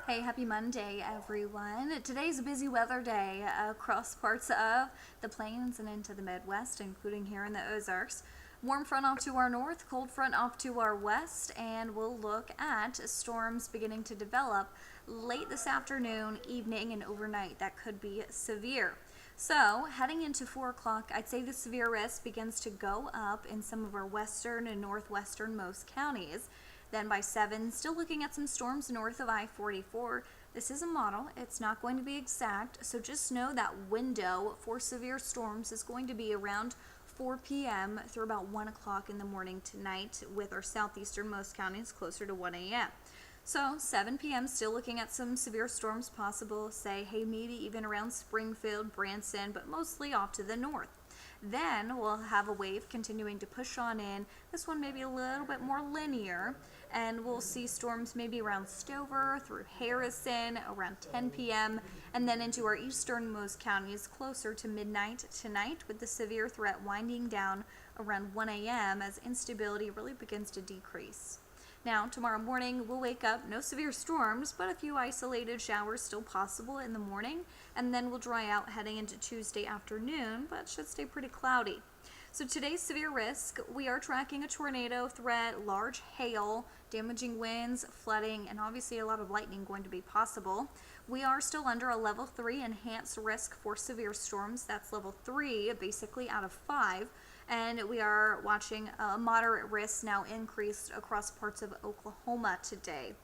Hey, happy Monday, everyone. Today's a busy weather day across parts of the plains and into the Midwest, including here in the Ozarks. Warm front off to our north, cold front off to our west, and we'll look at storms beginning to develop late this afternoon, evening, and overnight that could be severe. So, heading into 4 o'clock, I'd say the severe risk begins to go up in some of our western and northwesternmost counties. Then by 7, still looking at some storms north of I-44. This is a model, it's not going to be exact, so just know that window for severe storms is going to be around 4 p.m. through about 1 o'clock in the morning tonight, with our southeasternmost counties closer to 1 a.m. So 7 p.m. still looking at some severe storms possible, say, hey, maybe even around Springfield, Branson, but mostly off to the north. Then we'll have a wave continuing to push on in. This one may be a little bit more linear, and we'll see storms maybe around Stover through Harrison around 10 p.m. and then into our easternmost counties closer to midnight tonight, with the severe threat winding down around 1 a.m. as instability really begins to decrease. Now, tomorrow morning, we'll wake up, no severe storms, but a few isolated showers still possible in the morning, and then we'll dry out heading into Tuesday afternoon, but should stay pretty cloudy. So today's severe risk, we are tracking a tornado threat, large hail, damaging winds, flooding, and obviously a lot of lightning going to be possible. We are still under a level 3 enhanced risk for severe storms. That's level 3, basically out of 5. And we are watching a moderate risk now increased across parts of Oklahoma today.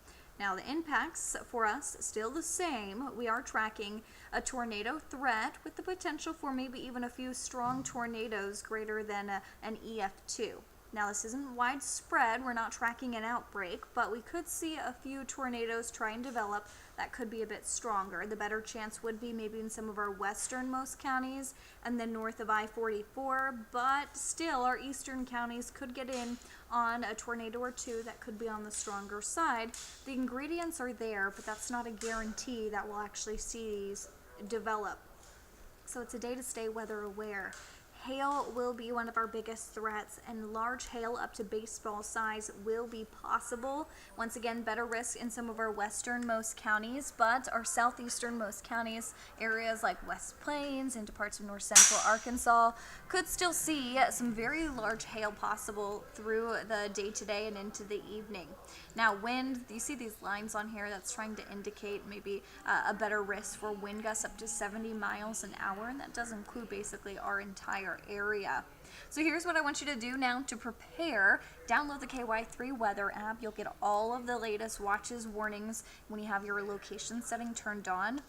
Now the impacts for us still the same. We are tracking a tornado threat with the potential for maybe even a few strong tornadoes greater than an EF2. Now this isn't widespread, we're not tracking an outbreak, but we could see a few tornadoes try and develop that could be a bit stronger. The better chance would be maybe in some of our westernmost counties and then north of I-44, but still our eastern counties could get in on a tornado or two that could be on the stronger side. The ingredients are there, but that's not a guarantee that we'll actually see these develop. So it's a day to stay weather aware. Hail will be one of our biggest threats, and large hail up to baseball size will be possible. Once again, better risk in some of our westernmost counties, but our southeasternmost counties, areas like West Plains into parts of north central Arkansas, could still see some very large hail possible through the day today and into the evening. Now, wind, you see these lines on here that's trying to indicate maybe a better risk for wind gusts up to 70 miles an hour, and that does include basically our entire area. So here's what I want you to do now to prepare. Download the KY3 weather app. You'll get all of the latest watches, warnings when you have your location setting turned on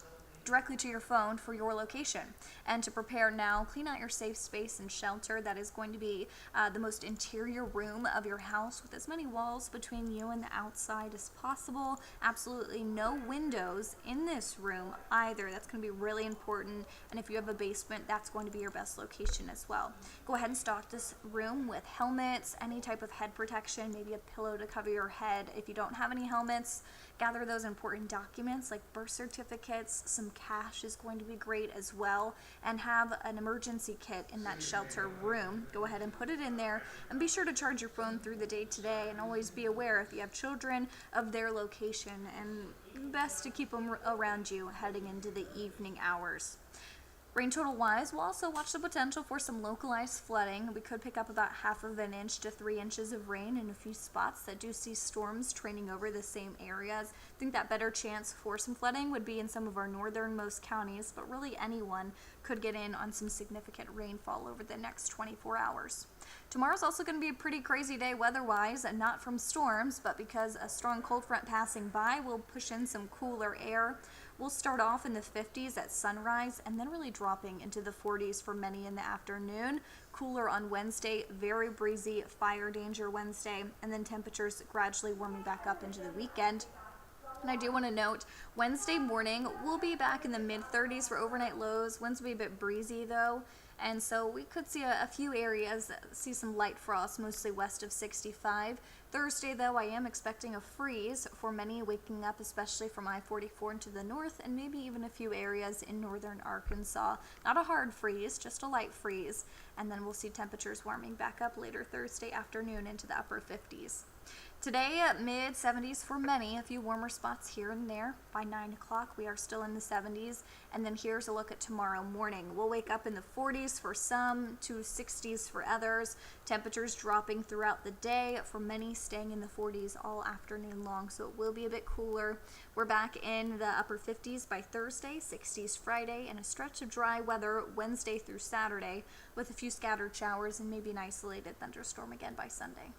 directly to your phone for your location. And to prepare now, clean out your safe space and shelter. That is going to be the most interior room of your house, with as many walls between you and the outside as possible. Absolutely no windows in this room either. That's going to be really important. And if you have a basement, that's going to be your best location as well. Go ahead and stock this room with helmets, any type of head protection, maybe a pillow to cover your head. If you don't have any helmets, gather those important documents like birth certificates. Some cash is going to be great as well, and have an emergency kit in that shelter room. Go ahead and put it in there, and be sure to charge your phone through the day today, and always be aware if you have children of their location, and best to keep them around you heading into the evening hours. Rain total wise, we'll also watch the potential for some localized flooding. We could pick up about 1/2 inch to 3 inches of rain in a few spots that do see storms training over the same areas. I think that better chance for some flooding would be in some of our northernmost counties, but really anyone could get in on some significant rainfall over the next 24 hours. Tomorrow's also going to be a pretty crazy day weather-wise, and not from storms, but because a strong cold front passing by will push in some cooler air. We'll start off in the 50s at sunrise, and then really dropping into the 40s for many in the afternoon. Cooler on Wednesday, very breezy, fire danger Wednesday, and then temperatures gradually warming back up into the weekend. And I do want to note, Wednesday morning, we'll be back in the mid-30s for overnight lows. Winds will be a bit breezy, though. And so we could see a few areas that see some light frost, mostly west of 65. Thursday, though, I am expecting a freeze for many waking up, especially from I-44 into the north, and maybe even a few areas in northern Arkansas. Not a hard freeze, just a light freeze. And then we'll see temperatures warming back up later Thursday afternoon into the upper 50s. Today, mid 70s for many, a few warmer spots here and there. By 9 o'clock, we are still in the 70s. And then here's a look at tomorrow morning. We'll wake up in the 40s for some, to 60s for others. Temperatures dropping throughout the day, for many staying in the 40s all afternoon long, so it will be a bit cooler. We're back in the upper 50s by Thursday, 60s Friday, and a stretch of dry weather Wednesday through Saturday, with a few scattered showers and maybe an isolated thunderstorm again by Sunday.